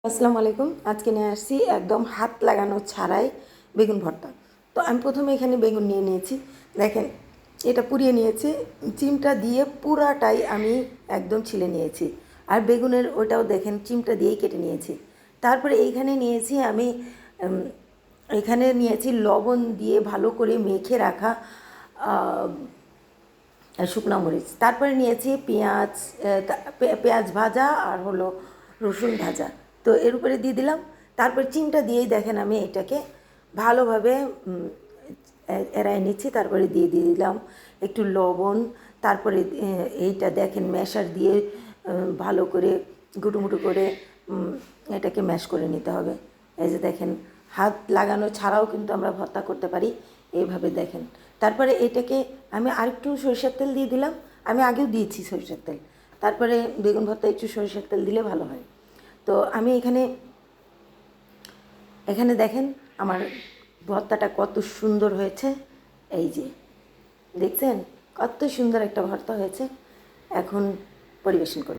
আসসালামু আলাইকুম। আজকে নিয়ে আসছি একদম হাত লাগানো ছাড়াই বেগুন ভর্তা। তো আমি প্রথমে এখানে বেগুন নিয়ে নিয়েছি। দেখেন, এটা পুড়িয়ে নিয়েছি। চিমটা দিয়ে পুরাটাই আমি একদম ছিলে নিয়েছি। আর বেগুনের ওটাও দেখেন চিমটা দিয়েই কেটে নিয়েছি। তারপরে এইখানে নিয়েছি আমি এখানে নিয়েছি লবণ দিয়ে ভালো করে মেখে রাখা শুকনো মরিচ। তারপরে নিয়েছি পেঁয়াজ, পেঁয়াজ ভাজা আর হলো রসুন ভাজা। তো এর উপরে দিয়ে দিলাম। তারপর চিমটা দিয়েই দেখেন আমি এটাকে ভালোভাবে এড়াই নিচ্ছি। তারপরে দিয়ে দিলাম একটু লবণ। তারপরে এইটা দেখেন ম্যাশার দিয়ে ভালো করে গুঁটুমুটু করে এটাকে ম্যাশ করে নিতে হবে। এই যে দেখেন, হাত লাগানো ছাড়াও কিন্তু আমরা ভর্তা করতে পারি। এইভাবে দেখেন। তারপরে এটাকে আমি আরেকটু সরিষার তেল দিয়ে দিলাম। আমি আগেও দিয়েছি সরিষার তেল। তারপরে বেগুন ভর্তা একটু সরিষার তেল দিলে ভালো হয়। তো আমি এখানে দেখেন আমার ভর্তাটা কত সুন্দর হয়েছে। এই যে দেখছেন, কত সুন্দর একটা ভর্তা হয়েছে। এখন পরিবেশন করি।